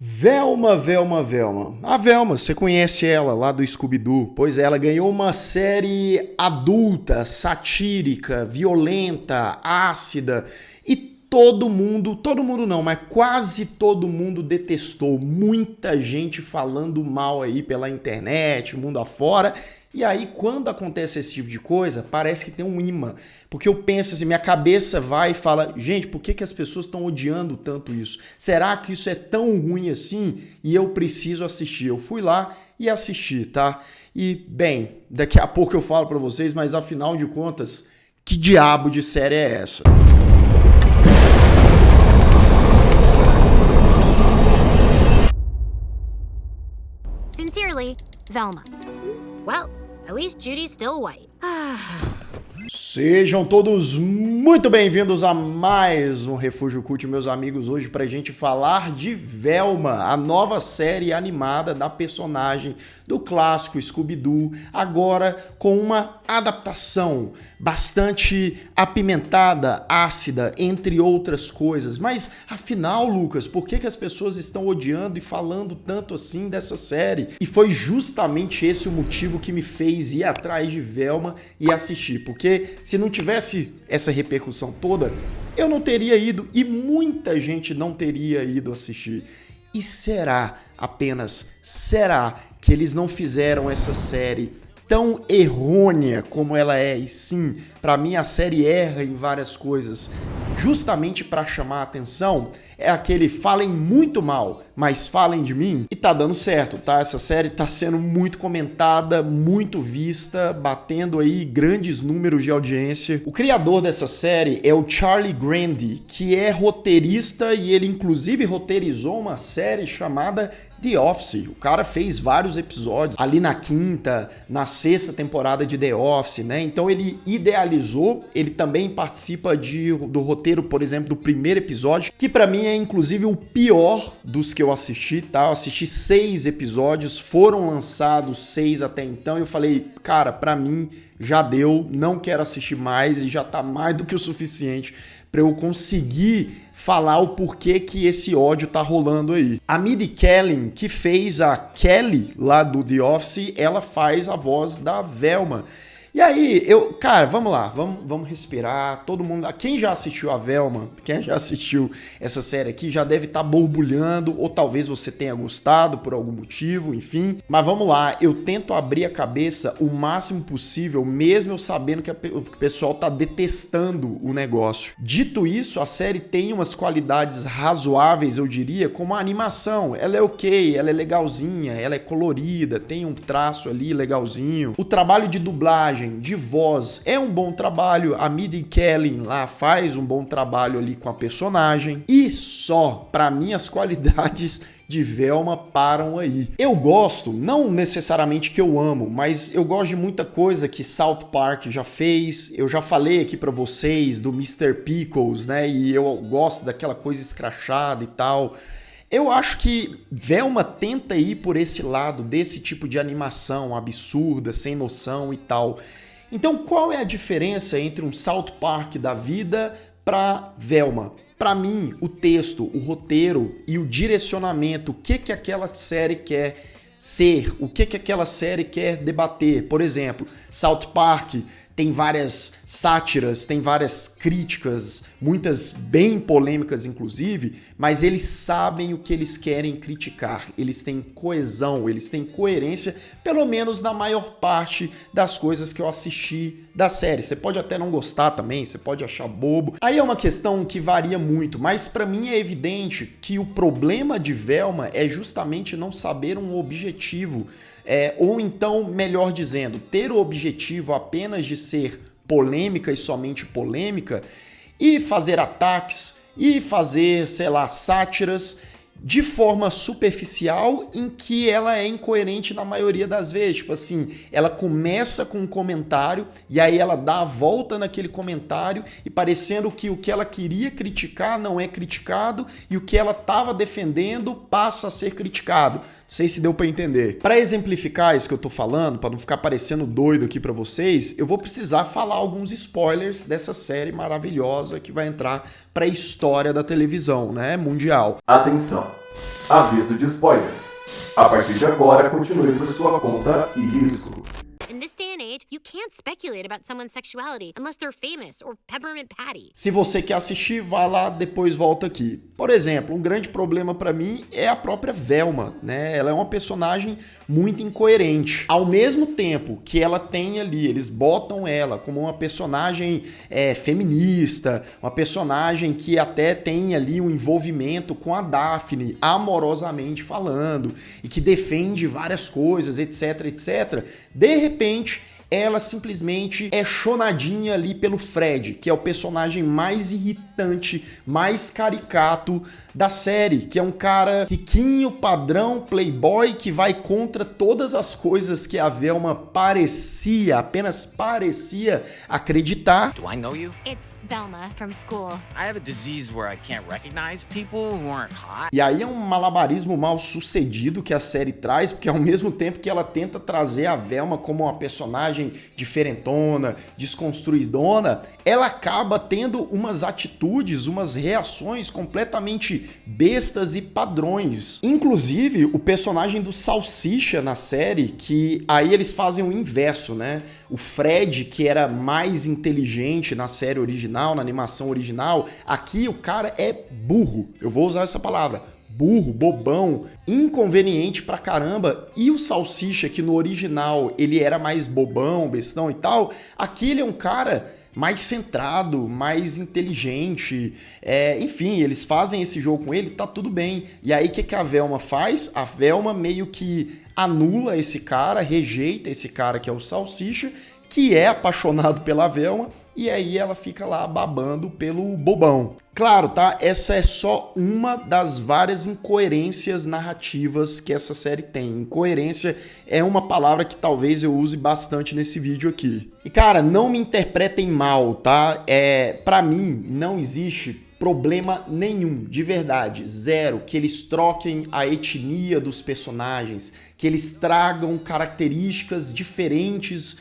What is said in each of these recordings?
Velma, Velma, Velma. A Velma, você conhece ela lá do Scooby-Doo? Pois é, ela ganhou uma série adulta, satírica, violenta, ácida e todo mundo não, mas quase todo mundo detestou. Muita gente falando mal aí pela internet, mundo afora. E aí, quando acontece esse tipo de coisa, parece que tem um imã. Porque eu penso assim, minha cabeça vai e fala, gente, por que as pessoas estão odiando tanto isso? Será que isso é tão ruim assim? E eu preciso assistir. Eu fui lá e assisti, tá? E, bem, daqui a pouco eu falo pra vocês, mas afinal de contas, que diabo de série é essa? Sincerely, Velma. Well, at least Judy's still white. Sejam todos muito bem-vindos a mais um Refúgio Cult, meus amigos, hoje pra gente falar de Velma, a nova série animada da personagem do clássico Scooby-Doo, agora com uma adaptação bastante apimentada, ácida, entre outras coisas. Mas, afinal, Lucas, por que as pessoas estão odiando e falando tanto assim dessa série? E foi justamente esse o motivo que me fez ir atrás de Velma e assistir, porque se não tivesse essa repercussão toda, eu não teria ido e muita gente não teria ido assistir. E será, apenas será, que eles não fizeram essa série tão errônea como ela é? E sim, pra mim a série erra em várias coisas, justamente pra chamar a atenção. É aquele falem muito mal, mas falem de mim, e tá dando certo, tá? Essa série tá sendo muito comentada, muito vista, batendo aí grandes números de audiência. O criador dessa série é o Charlie Grandi, que é roteirista e ele inclusive roteirizou uma série chamada The Office. O cara fez vários episódios ali na quinta, na sexta temporada de The Office, né? Então ele idealizou, ele também participa do roteiro, por exemplo, do primeiro episódio, que pra mim é inclusive o pior dos que eu assisti, tá? Eu assisti 6 episódios, foram lançados 6 até então, e eu falei, cara, pra mim já deu, não quero assistir mais, e já tá mais do que o suficiente pra eu conseguir falar o porquê que esse ódio tá rolando aí. A Mindy Kaling, que fez a Kelly lá do The Office, ela faz a voz da Velma. E aí, cara, vamos lá, vamos respirar, todo mundo, quem já assistiu a Velma, quem já assistiu essa série aqui, já deve estar borbulhando, ou talvez você tenha gostado por algum motivo, enfim, mas vamos lá, eu tento abrir a cabeça o máximo possível, mesmo eu sabendo que o pessoal tá detestando o negócio. Dito isso, a série tem umas qualidades razoáveis, eu diria, como a animação, ela é ok, ela é legalzinha, ela é colorida, tem um traço ali legalzinho, o trabalho de dublagem, de voz, é um bom trabalho, a Mindy Kaling lá faz um bom trabalho ali com a personagem, e só, pra mim, as qualidades de Velma param aí. Eu gosto, não necessariamente que eu amo, mas eu gosto de muita coisa que South Park já fez, eu já falei aqui pra vocês do Mr. Pickles, né, e eu gosto daquela coisa escrachada e tal. Eu acho que Velma tenta ir por esse lado desse tipo de animação absurda, sem noção e tal. Então, qual é a diferença entre um South Park da vida para Velma? Para mim, o texto, o roteiro e o direcionamento, o que aquela série quer ser, o que aquela série quer debater. Por exemplo, South Park tem várias sátiras, tem várias críticas, muitas bem polêmicas inclusive, mas eles sabem o que eles querem criticar, eles têm coesão, eles têm coerência, pelo menos na maior parte das coisas que eu assisti da série. Você pode até não gostar também, você pode achar bobo, aí é uma questão que varia muito, mas pra mim é evidente que o problema de Velma é justamente não saber um objetivo, ou então, melhor dizendo, ter o objetivo apenas de ser polêmica e somente polêmica, e fazer ataques, e fazer, sei lá, sátiras de forma superficial em que ela é incoerente na maioria das vezes. Tipo assim, ela começa com um comentário e aí ela dá a volta naquele comentário e parecendo que o que ela queria criticar não é criticado e o que ela estava defendendo passa a ser criticado. Não sei se deu para entender. Para exemplificar isso que eu tô falando, para não ficar parecendo doido aqui para vocês, eu vou precisar falar alguns spoilers dessa série maravilhosa que vai entrar para a história da televisão, né, mundial. Atenção! Aviso de spoiler. A partir de agora, continue por sua conta e risco. In this day and age, you can't speculate about someone's sexuality unless they're famous or Peppermint Patty. Se você quer assistir, vá lá, depois volta aqui. Por exemplo, um grande problema pra mim é a própria Velma, né? Ela é uma personagem muito incoerente. Ao mesmo tempo que ela tem ali, eles botam ela como uma personagem feminista, uma personagem que até tem ali um envolvimento com a Daphne, amorosamente falando, e que defende várias coisas, etc, etc. De repente, ela simplesmente é chonadinha ali pelo Fred, que é o personagem mais irritante, mais caricato da série, que é um cara riquinho, padrão, playboy, que vai contra todas as coisas que a Velma apenas parecia acreditar. Do I know you? It's Velma from school. I have a disease where I can't recognize people who aren't hot. E aí é um malabarismo mal sucedido que a série traz, porque ao mesmo tempo que ela tenta trazer a Velma como uma personagem diferentona, desconstruidona, ela acaba tendo umas atitudes, umas reações completamente bestas e padrões. Inclusive, o personagem do Salsicha na série, que aí eles fazem o inverso, né? O Fred, que era mais inteligente na série original, na animação original, aqui o cara é burro. Eu vou usar essa palavra. Burro, bobão, inconveniente pra caramba. E o Salsicha, que no original ele era mais bobão, bestão e tal, aqui ele é um cara mais centrado, mais inteligente, enfim, eles fazem esse jogo com ele, tá tudo bem. E aí o que a Velma faz? A Velma meio que anula esse cara, rejeita esse cara que é o Salsicha, que é apaixonado pela Velma, e aí ela fica lá babando pelo bobão. Claro, tá? Essa é só uma das várias incoerências narrativas que essa série tem. Incoerência é uma palavra que talvez eu use bastante nesse vídeo aqui. E cara, não me interpretem mal, tá? Pra mim, não existe problema nenhum, de verdade, zero, que eles troquem a etnia dos personagens, que eles tragam características diferentes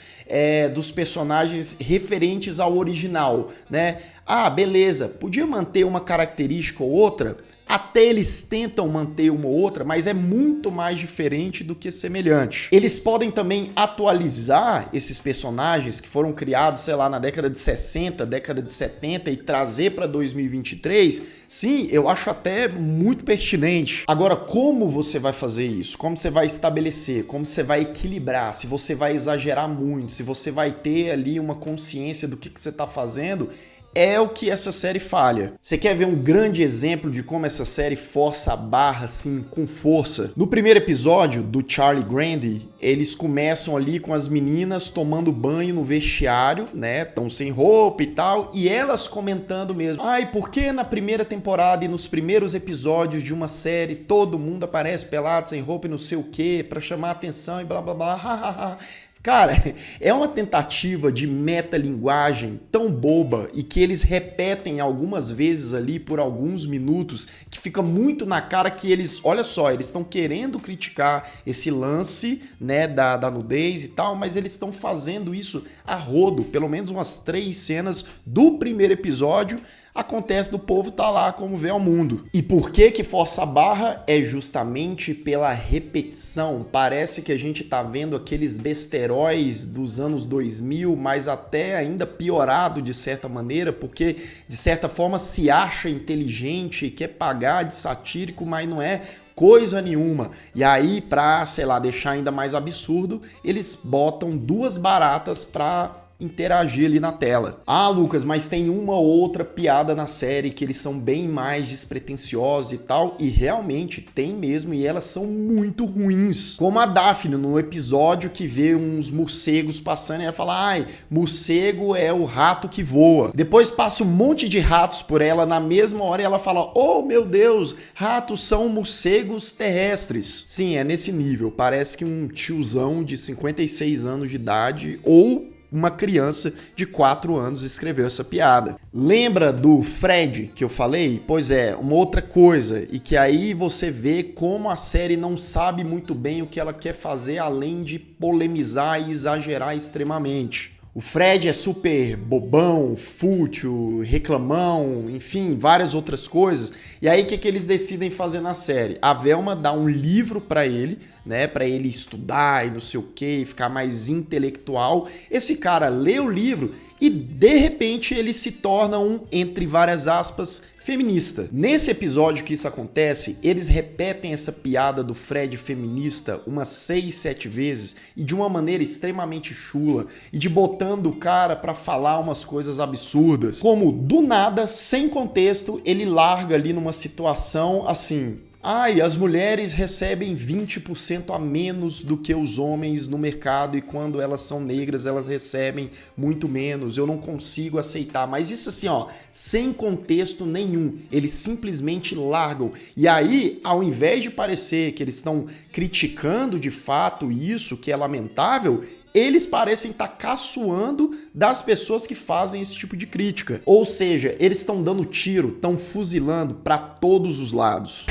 dos personagens referentes ao original, né? Ah, beleza, podia manter uma característica ou outra, até eles tentam manter uma ou outra, mas é muito mais diferente do que semelhante. Eles podem também atualizar esses personagens que foram criados, sei lá, na década de 60, década de 70 e trazer para 2023. Sim, eu acho até muito pertinente. Agora, como você vai fazer isso? Como você vai estabelecer? Como você vai equilibrar? Se você vai exagerar muito? Se você vai ter ali uma consciência do que você está fazendo? É o que essa série falha. Você quer ver um grande exemplo de como essa série força a barra, assim, com força? No primeiro episódio do Charlie Grande, eles começam ali com as meninas tomando banho no vestiário, né? Estão sem roupa e tal, e elas comentando mesmo. Ai, por que na primeira temporada e nos primeiros episódios de uma série todo mundo aparece pelado, sem roupa e não sei o quê, pra chamar atenção e blá blá blá, hahaha. Cara, é uma tentativa de metalinguagem tão boba e que eles repetem algumas vezes ali por alguns minutos que fica muito na cara que eles, olha só, eles estão querendo criticar esse lance, né, da nudez e tal, mas eles estão fazendo isso a rodo, pelo menos umas 3 cenas do primeiro episódio. Acontece do povo tá lá como vê ao mundo. E por que força a barra? É justamente pela repetição. Parece que a gente tá vendo aqueles besteróis dos anos 2000, mas até ainda piorado de certa maneira, porque de certa forma se acha inteligente e quer pagar de satírico, mas não é coisa nenhuma. E aí, pra, sei lá, deixar ainda mais absurdo, eles botam 2 baratas pra interagir ali na tela. Ah, Lucas, mas tem uma ou outra piada na série que eles são bem mais despretensiosos e tal, e realmente tem mesmo, e elas são muito ruins. Como a Daphne, no episódio que vê uns morcegos passando, e ela fala, ai, morcego é o rato que voa. Depois passa um monte de ratos por ela na mesma hora e ela fala, oh meu Deus, ratos são morcegos terrestres. Sim, é nesse nível, parece que um tiozão de 56 anos de idade, ou uma criança de 4 anos escreveu essa piada. Lembra do Fred que eu falei? Pois é, uma outra coisa, e que aí você vê como a série não sabe muito bem o que ela quer fazer além de polemizar e exagerar extremamente. O Fred é super bobão, fútil, reclamão, enfim, várias outras coisas. E aí o que eles decidem fazer na série? A Velma dá um livro pra ele, né, para ele estudar e não sei o que, ficar mais intelectual. Esse cara lê o livro e de repente ele se torna um, entre várias aspas, feminista. Nesse episódio que isso acontece, eles repetem essa piada do Fred feminista umas 6, 7 vezes e de uma maneira extremamente chula e de botando o cara pra falar umas coisas absurdas. Como do nada, sem contexto, ele larga ali numa situação assim: ai, as mulheres recebem 20% a menos do que os homens no mercado e quando elas são negras elas recebem muito menos, eu não consigo aceitar. Mas isso assim, ó, sem contexto nenhum, eles simplesmente largam. E aí, ao invés de parecer que eles estão criticando de fato isso, que é lamentável, eles parecem estar caçoando das pessoas que fazem esse tipo de crítica. Ou seja, eles estão dando tiro, estão fuzilando para todos os lados.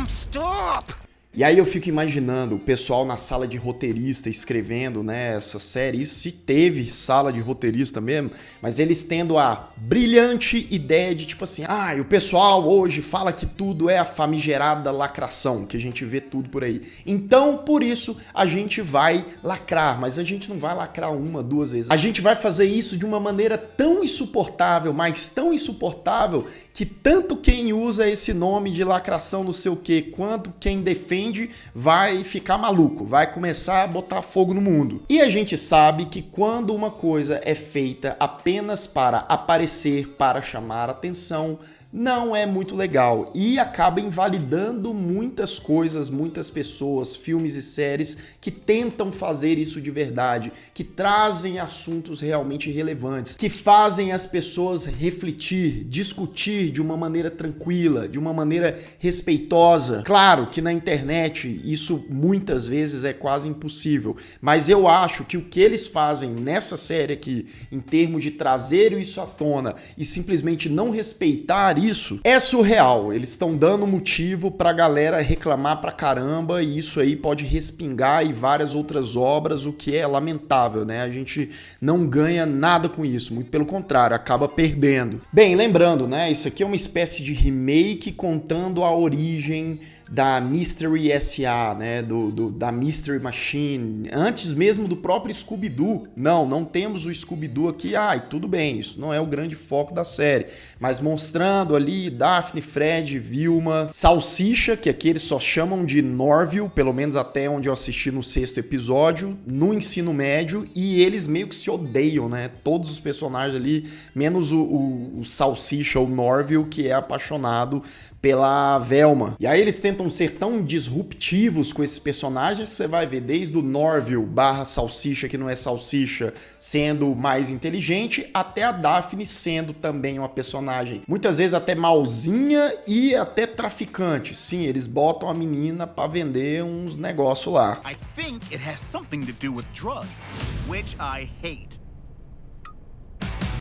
Stop! E aí eu fico imaginando o pessoal na sala de roteirista escrevendo, né, essa série. Isso se teve sala de roteirista mesmo, mas eles tendo a brilhante ideia de tipo assim: ah, e o pessoal hoje fala que tudo é a famigerada lacração, que a gente vê tudo por aí. Então, por isso, a gente vai lacrar, mas a gente não vai lacrar uma, duas vezes. A gente vai fazer isso de uma maneira tão insuportável, mas tão insuportável, que tanto quem usa esse nome de lacração não sei o que, quanto quem defende vai ficar maluco, vai começar a botar fogo no mundo. E a gente sabe que quando uma coisa é feita apenas para aparecer, para chamar atenção, não é muito legal e acaba invalidando muitas coisas, muitas pessoas, filmes e séries que tentam fazer isso de verdade, que trazem assuntos realmente relevantes, que fazem as pessoas refletir, discutir de uma maneira tranquila, de uma maneira respeitosa. Claro que na internet isso muitas vezes é quase impossível, mas eu acho que o que eles fazem nessa série aqui, em termos de trazer isso à tona e simplesmente não respeitar isso, é surreal. Eles estão dando motivo pra galera reclamar pra caramba e isso aí pode respingar em várias outras obras, o que é lamentável, né? A gente não ganha nada com isso, muito pelo contrário, acaba perdendo. Bem, lembrando, né? Isso aqui é uma espécie de remake contando a origem da Mystery S.A., né, da Mystery Machine, antes mesmo do próprio Scooby-Doo. Não temos o Scooby-Doo aqui, tudo bem, isso não é o grande foco da série, mas mostrando ali Daphne, Fred, Vilma, Salsicha, que aqui eles só chamam de Norville, pelo menos até onde eu assisti no 6º episódio, no ensino médio, e eles meio que se odeiam, né, todos os personagens ali, menos o Salsicha, o Norville, que é apaixonado pela Velma. E aí eles tentam ser tão disruptivos com esses personagens que você vai ver desde o Norville / Salsicha, que não é Salsicha, sendo mais inteligente, até a Daphne sendo também uma personagem muitas vezes até malzinha e até traficante. Sim, eles botam a menina pra vender uns negócios lá. I think it has something to do with drugs, which I hate.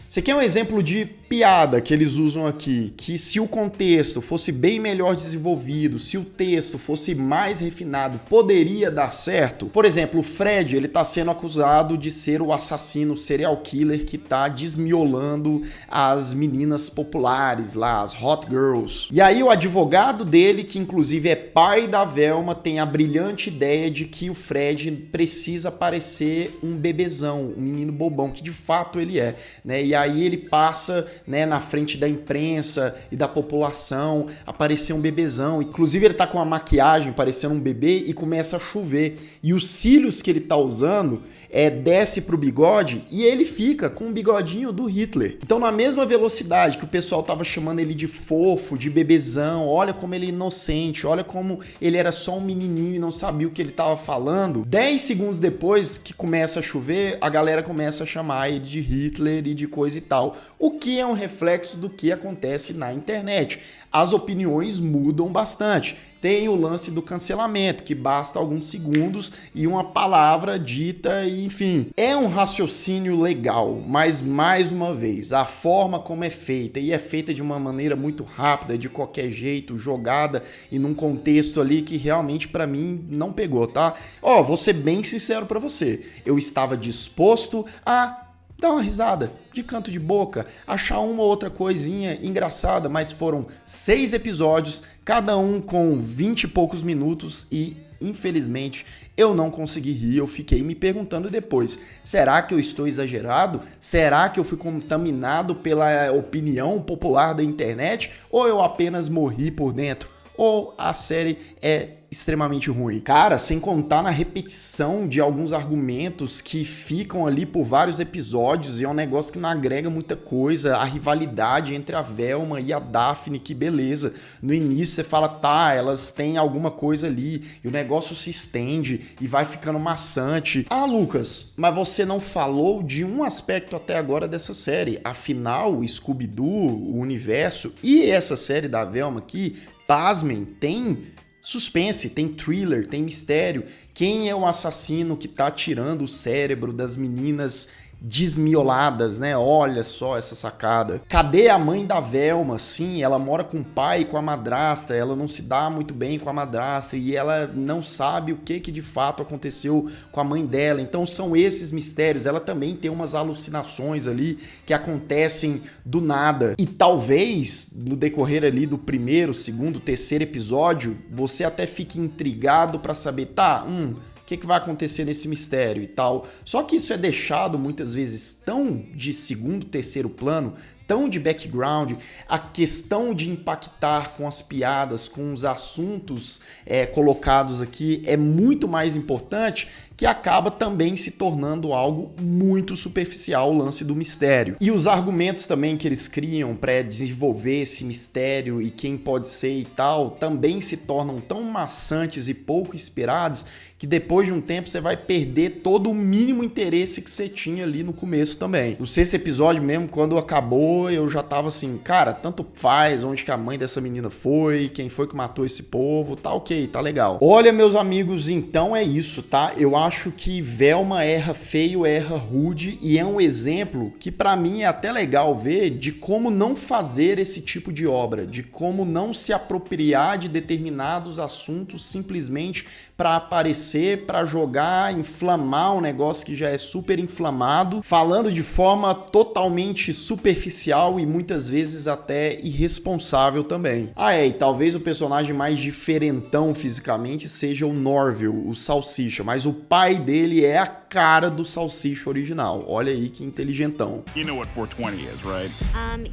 Esse aqui é um exemplo de piada que eles usam aqui, que se o contexto fosse bem melhor desenvolvido, se o texto fosse mais refinado, poderia dar certo. Por exemplo, o Fred, ele tá sendo acusado de ser o assassino serial killer que tá desmiolando as meninas populares lá, as hot girls. E aí o advogado dele, que inclusive é pai da Velma, tem a brilhante ideia de que o Fred precisa parecer um bebezão, um menino bobão, que de fato ele é, né? E aí ele passa, né, na frente da imprensa e da população, aparecer um bebezão. Inclusive ele tá com uma maquiagem parecendo um bebê e começa a chover. E os cílios que ele tá usando desce pro bigode e ele fica com o bigodinho do Hitler. Então na mesma velocidade que o pessoal tava chamando ele de fofo, de bebezão, olha como ele é inocente, olha como ele era só um menininho e não sabia o que ele tava falando, 10 segundos depois que começa a chover, a galera começa a chamar ele de Hitler e de coisa coisa e tal. O que é um reflexo do que acontece na internet. As opiniões mudam bastante. Tem o lance do cancelamento, que basta alguns segundos e uma palavra dita, e enfim. É um raciocínio legal, mas mais uma vez, a forma como é feita, e é feita de uma maneira muito rápida, de qualquer jeito, jogada e num contexto ali que realmente pra mim não pegou, tá? Ó, vou ser bem sincero pra você. Eu estava disposto a dar uma risada, de canto de boca, achar uma ou outra coisinha engraçada, mas foram 6 episódios, cada um com 20 e poucos minutos e, infelizmente, eu não consegui rir. Eu fiquei me perguntando depois, será que eu estou exagerado? Será que eu fui contaminado pela opinião popular da internet? Ou eu apenas morri por dentro? Ou a série é extremamente ruim? Cara, sem contar na repetição de alguns argumentos que ficam ali por vários episódios, e é um negócio que não agrega muita coisa. A rivalidade entre a Velma e a Daphne, que beleza. No início você fala, tá, elas têm alguma coisa ali, e o negócio se estende e vai ficando maçante. Ah, Lucas, mas você não falou de um aspecto até agora dessa série. Afinal, o Scooby-Doo, o universo e essa série da Velma aqui, pasmem, tem suspense, tem thriller, tem mistério. Quem é o assassino que tá tirando o cérebro das meninas desmioladas, né? Olha só essa sacada. Cadê a mãe da Velma? Sim, ela mora com o pai e com a madrasta, ela não se dá muito bem com a madrasta e ela não sabe o que de fato aconteceu com a mãe dela. Então são esses mistérios. Ela também tem umas alucinações ali que acontecem do nada. E talvez no decorrer ali do primeiro, segundo, terceiro episódio, você até fique intrigado pra saber, tá, o que vai acontecer nesse mistério e tal. Só que isso é deixado muitas vezes tão de segundo, terceiro plano, tão de background, a questão de impactar com as piadas, com os assuntos colocados aqui é muito mais importante, que acaba também se tornando algo muito superficial, o lance do mistério. E os argumentos também que eles criam para desenvolver esse mistério e quem pode ser e tal, também se tornam tão maçantes e pouco inspirados que depois de um tempo você vai perder todo o mínimo interesse que você tinha ali no começo também. No sexto episódio mesmo, quando acabou, eu já tava assim, cara, tanto faz onde que a mãe dessa menina foi, quem foi que matou esse povo, tá ok, tá legal. Olha, meus amigos, então é isso, tá? Eu acho que Velma erra feio, erra rude, e é um exemplo que pra mim é até legal ver de como não fazer esse tipo de obra, de como não se apropriar de determinados assuntos simplesmente para aparecer, para jogar, inflamar um negócio que já é super inflamado, falando de forma totalmente superficial e muitas vezes até irresponsável também. E talvez o personagem mais diferentão fisicamente seja o Norville, o Salsicha, mas o pai dele é a cara do Salsicha original. Olha aí que inteligentão. You know what 420 is, right?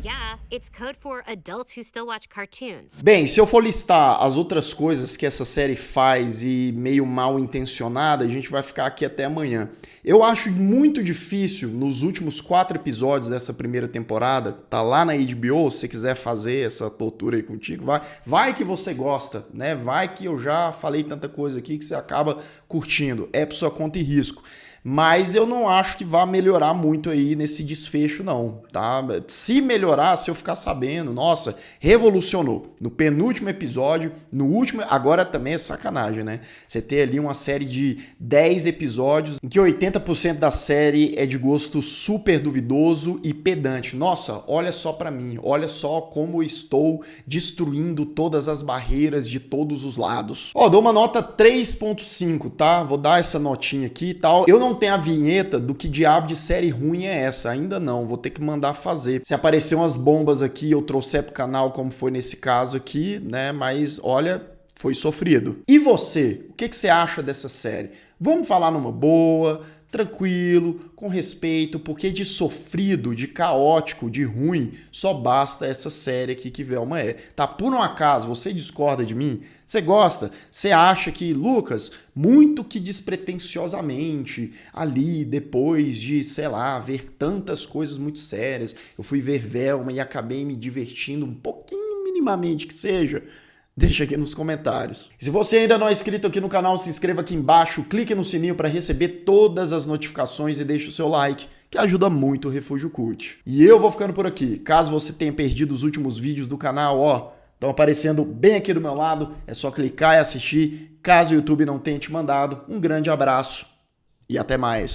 Yeah. It's code for adults who still watch cartoons. Bem, se eu for listar as outras coisas que essa série faz e meio mal intencionada, a gente vai ficar aqui até amanhã. Eu acho muito difícil, nos últimos 4 episódios dessa primeira temporada, tá lá na HBO, se você quiser fazer essa tortura aí contigo, vai que você gosta, né? Vai que eu já falei tanta coisa aqui que você acaba curtindo. É por sua conta e risco. Mas eu não acho que vá melhorar muito aí nesse desfecho não, tá? Se melhorar, se eu ficar sabendo, nossa, revolucionou. No penúltimo episódio, no último, agora também é sacanagem, né? Você ter ali uma série de 10 episódios em que 80% da série é de gosto super duvidoso e pedante. Nossa, olha só pra mim, olha só como eu estou destruindo todas as barreiras de todos os lados. Dou uma nota 3.5, tá? Vou dar essa notinha aqui e tal. Eu não tenho a vinheta do que diabo de série ruim é essa, ainda não, vou ter que mandar fazer. Se aparecer umas bombas aqui, eu trouxer pro canal, como foi nesse caso aqui, né, mas olha, foi sofrido. E você, o que você acha dessa série? Vamos falar numa boa, tranquilo, com respeito, porque de sofrido, de caótico, de ruim, só basta essa série aqui que Velma é. Tá, por um acaso, você discorda de mim? Você gosta? Você acha que, Lucas, muito que despretensiosamente, ali, depois de, sei lá, ver tantas coisas muito sérias, eu fui ver Velma e acabei me divertindo um pouquinho, minimamente que seja? Deixa aqui nos comentários. E se você ainda não é inscrito aqui no canal, se inscreva aqui embaixo, clique no sininho para receber todas as notificações e deixe o seu like, que ajuda muito o Refúgio Cult. E eu vou ficando por aqui. Caso você tenha perdido os últimos vídeos do canal, ó, estão aparecendo bem aqui do meu lado, é só clicar e assistir. Caso o YouTube não tenha te mandado, um grande abraço e até mais.